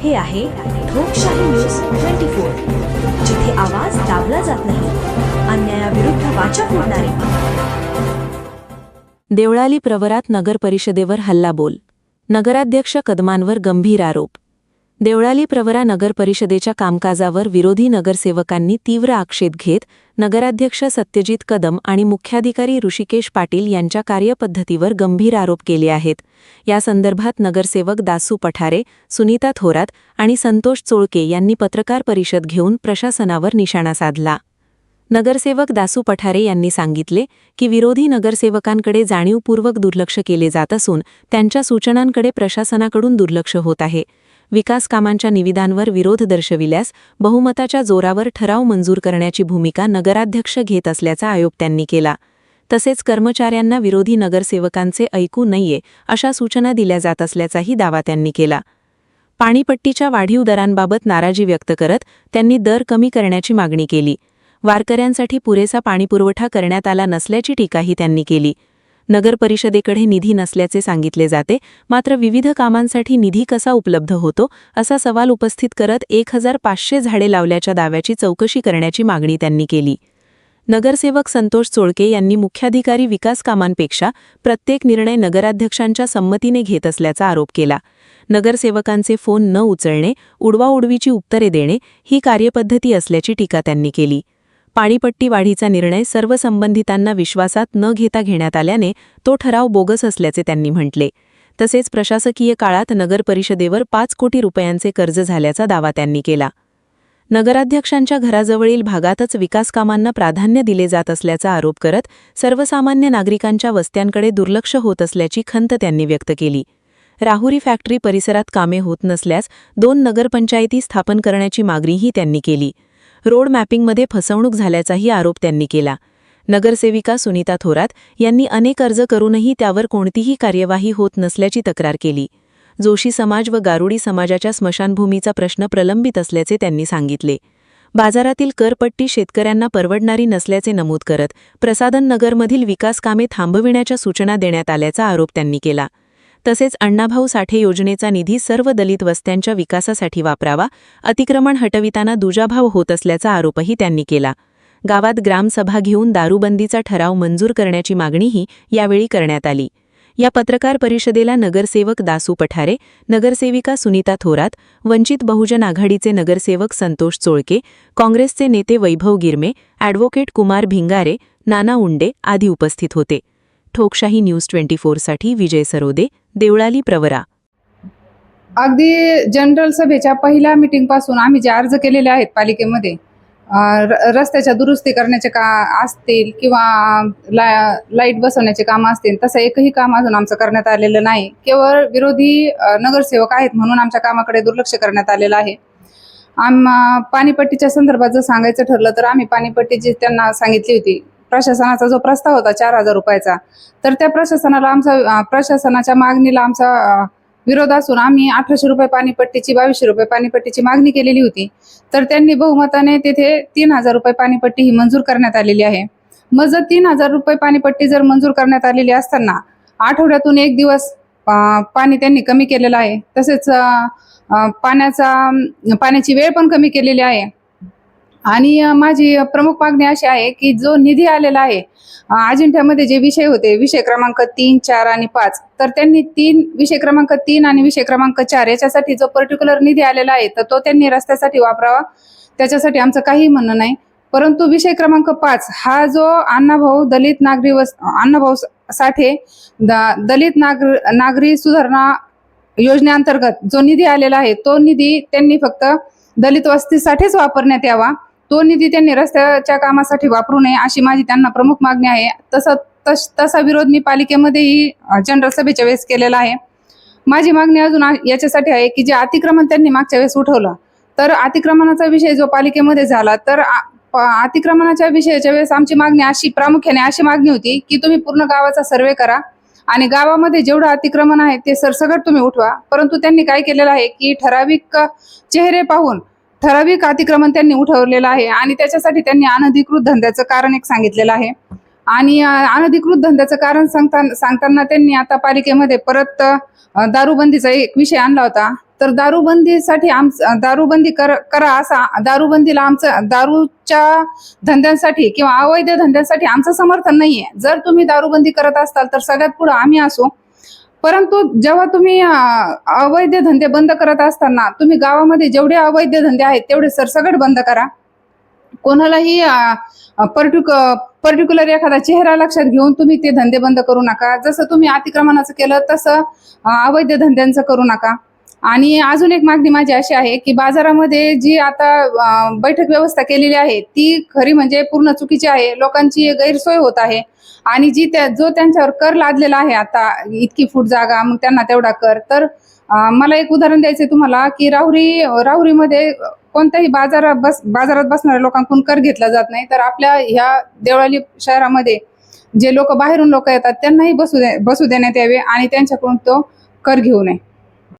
हे आहे ठोकशाही न्यूज 24, जिथे आवाज दाबला जात नाही, अन्यायाविरुद्ध वाचा फोडणारे. देवळाली प्रवरात नगर परिषदेवर हल्लाबोल. नगराध्यक्ष कदमांवर गंभीर आरोप. देवळाली प्रवरा नगर परिषदेच्या कामकाजावर विरोधी नगरसेवकांनी तीव्र आक्षेप घेत नगराध्यक्ष सत्यजित कदम आणि मुख्याधिकारी ऋषिकेश पाटील यांच्या कार्यपद्धतीवर गंभीर आरोप केले आहेत. या संदर्भात नगरसेवक दासू पठारे, सुनीता थोरात आणि संतोष चोळके यांनी पत्रकार परिषद घेऊन प्रशासनावर निशाणा साधला. नगरसेवक दासू पठारे यांनी सांगितले की विरोधी नगरसेवकांकडे जाणीवपूर्वक दुर्लक्ष केले जात असून त्यांच्या सूचनांकडे प्रशासनाकडून दुर्लक्ष होत आहे. विकास कामांच्या निविदांवर विरोध दर्शविल्यास बहुमताच्या जोरावर ठराव मंजूर करण्याची भूमिका नगराध्यक्ष घेत असल्याचा आरोप त्यांनी केला. तसेच कर्मचाऱ्यांना विरोधी नगरसेवकांचे ऐकू नये अशा सूचना दिल्या जात असल्याचाही दावा त्यांनी केला. पाणीपट्टीच्या वाढीव दरांबाबत नाराजी व्यक्त करत त्यांनी दर कमी करण्याची मागणी केली. वारकऱ्यांसाठी पुरेसा पाणीपुरवठा करण्यात आला नसल्याची टीकाही त्यांनी केली. नगर परिषदेकडे निधी नसल्याचे सांगितले जाते, मात्र विविध कामांसाठी निधी कसा उपलब्ध होतो असा सवाल उपस्थित करत 1500 झाडे लावल्याच्या दाव्याची चौकशी करण्याची मागणी त्यांनी केली. नगरसेवक संतोष चोळके यांनी मुख्याधिकारी विकास कामांपेक्षा प्रत्येक निर्णय नगराध्यक्षांच्या संमतीने घेत असल्याचा आरोप केला. नगरसेवकांचे फोन न उचलणे, उडवाउडवीची उत्तरे देणे ही कार्यपद्धती असल्याची टीका त्यांनी केली. पाणीपट्टी वाढीचा निर्णय सर्व संबंधितांना विश्वासात न घेता घेण्यात आल्याने तो ठराव बोगस असल्याचे त्यांनी म्हटले. तसेच प्रशासकीय काळात नगर परिषदेवर 5 कोटी रुपयांचे कर्ज झाल्याचा दावा त्यांनी केला. नगराध्यक्षांच्या घराजवळील भागातच विकास कामांना प्राधान्य दिले जात असल्याचा आरोप करत सर्वसामान्य नागरिकांच्या वस्त्यांकडे दुर्लक्ष होत असल्याची खंत त्यांनी व्यक्त केली. राहुरी फॅक्टरी परिसरात कामे होत नसल्यास 2 नगरपंचायती स्थापन करण्याची मागणीही त्यांनी केली. रोड मॅपिंगमध्ये फसवणूक झाल्याचाही आरोप त्यांनी केला. नगरसेविका सुनीता थोरात यांनी अनेक अर्ज करूनही त्यावर कोणतीही कार्यवाही होत नसल्याची तक्रार केली. जोशी समाज व गारुडी समाजाच्या स्मशानभूमीचा प्रश्न प्रलंबित असल्याचे त्यांनी सांगितले. बाजारातील करपट्टी शेतकऱ्यांना परवडणारी नसल्याचे नमूद करत प्रसादन नगरमधील विकास कामे थांबविण्याच्या सूचना देण्यात आल्याचा आरोप त्यांनी केला. तसेच अण्णाभाऊ साठे योजनेचा निधी सर्व दलित वस्त्यांच्या विकासासाठी वापरावा, अतिक्रमण हटविताना दुजाभाव होत असल्याचा आरोपही त्यांनी केला. गावात ग्रामसभा घेऊन दारूबंदीचा ठराव मंजूर करण्याची मागणीही यावेळी करण्यात आली. या पत्रकार परिषदेला नगरसेवक दासू पठारे, नगरसेविका सुनीता थोरात, वंचित बहुजन आघाडीचे नगरसेवक संतोष चोळके, काँग्रेसचे नेते वैभव गिरमे, ॲडव्होकेट कुमार भिंगारे, नाना उंडे आदी उपस्थित होते. ठोकशाही न्यूज 24 साठी विजय सरोदे, देवळाली प्रवरा. अगदी जनरल सभेच्या पहिल्या मीटिंगपासून आम्ही जे अर्ज केलेले आहेत पालिकेमध्ये, रस्त्याच्या दुरुस्ती करण्याचे असतील किंवा लाईट बसवण्याचे काम असतील, तसं एकही काम अजून आमचं करण्यात आलेलं नाही. केवळ विरोधी नगरसेवक आहेत म्हणून आमच्या कामाकडे दुर्लक्ष करण्यात आलेलं आहे. पाणीपट्टीच्या संदर्भात जर सांगायचं ठरलं तर आम्ही पाणीपट्टी जी त्यांना सांगितली होती, प्रशासनाचा जो प्रस्ताव होता 4000 रुपयाचा, तर त्या प्रशासनाच्या मागणीला आमचा विरोध असून आम्ही 1800 रुपये पाणीपट्टीची, 2200 रुपये पाणीपट्टीची मागणी केलेली होती. तर त्यांनी बहुमताने तेथे 3000 रुपये पाणीपट्टी ही मंजूर करण्यात आलेली आहे. मग जर 3000 रुपये पाणीपट्टी जर मंजूर करण्यात आलेली असताना आठवड्यातून 1 दिवस पाणी त्यांनी कमी केलेलं आहे. तसेच पाण्याची वेळ पण कमी केलेली आहे. आणि माझी प्रमुख मागणी अशी आहे की जो निधी आलेला आहे अजिंठ्यामध्ये, जे विषय होते, विषय क्रमांक 3, 4 आणि 5, तर त्यांनी विषय क्रमांक 3 आणि विषय क्रमांक 4 याच्यासाठी जो पर्टिक्युलर निधी आलेला आहे तर तो त्यांनी रस्त्यासाठी वापरावा. त्याच्यासाठी आमचं काही म्हणणं नाही. परंतु विषय क्रमांक 5 हा जो अण्णाभाऊ साठे दलित नागरी सुधारणा योजनेअंतर्गत जो निधी आलेला आहे, तो निधी त्यांनी फक्त दलित वस्तीसाठीच वापरण्यात यावा. तो निधी त्यांनी रस्त्याच्या कामासाठी वापरू नये अशी माझी त्यांना प्रमुख मागणी आहे. तसा विरोध मी पालिकेमध्येही जनरल सभेच्या वेळेस केलेला आहे. माझी मागणी अजून याच्यासाठी आहे की जे अतिक्रमण त्यांनी मागच्या वेळेस उठवलं, तर अतिक्रमणाचा विषय जो पालिकेमध्ये झाला, तर अतिक्रमणाच्या विषयाच्या वेळेस आमची मागणी प्रामुख्याने अशी मागणी होती की तुम्ही पूर्ण गावाचा सर्वे करा आणि गावामध्ये जेवढं अतिक्रमण आहे ते सरसकट तुम्ही उठवा. परंतु त्यांनी काय केलेलं आहे की ठराविक चेहरे पाहून ठराविक अतिक्रमण त्यांनी उठवलेलं आहे आणि त्याच्यासाठी त्यांनी अनधिकृत धंद्याचं कारण एक सांगितलेलं आहे. आणि अनधिकृत धंद्याचं कारण सांगताना त्यांनी आता पालिकेमध्ये परत दारूबंदीचा एक विषय आणला होता. तर दारूबंदीसाठी दारूबंदी करा असा, दारूबंदीला आमचं दारूच्या धंद्यांसाठी किंवा अवैध धंद्यांसाठी आमचं समर्थन नाहीये. जर तुम्ही दारूबंदी करत असताल तर सगळ्यात पुढे आम्ही असू. परंतु जेव्हा तुम्ही अवैध धंदे बंद करत असताना तुम्ही गावामध्ये जेवढे अवैध धंदे आहेत तेवढे सरसकट बंद करा. कोणालाही पर्टिक्युलर एखादा चेहरा लक्षात घेऊन तुम्ही ते धंदे बंद करू नका. जसं तुम्ही अतिक्रमणाचं केलं तसं अवैध धंद्यांचं करू नका. आणि अजून एक मागणी माझी अशी आहे की बाजारामध्ये जी आता बैठक व्यवस्था केलेली आहे ती खरी म्हणजे पूर्ण चुकीची आहे. लोकांची गैरसोय होत आहे आणि जो त्यांच्यावर कर लादलेला आहे, आता इतकी फूट जागा मग त्यांना तेवढा कर. तर मला एक उदाहरण द्यायचंय तुम्हाला की राहुरीमध्ये कोणत्याही बाजारात बसणाऱ्या लोकांकडून कर घेतला जात नाही. तर आपल्या ह्या देवळाली शहरामध्ये जे लोक बाहेरून लोक येतात त्यांनाही बसू देण्यात यावे आणि त्यांच्याकडून तो कर घेऊ नये.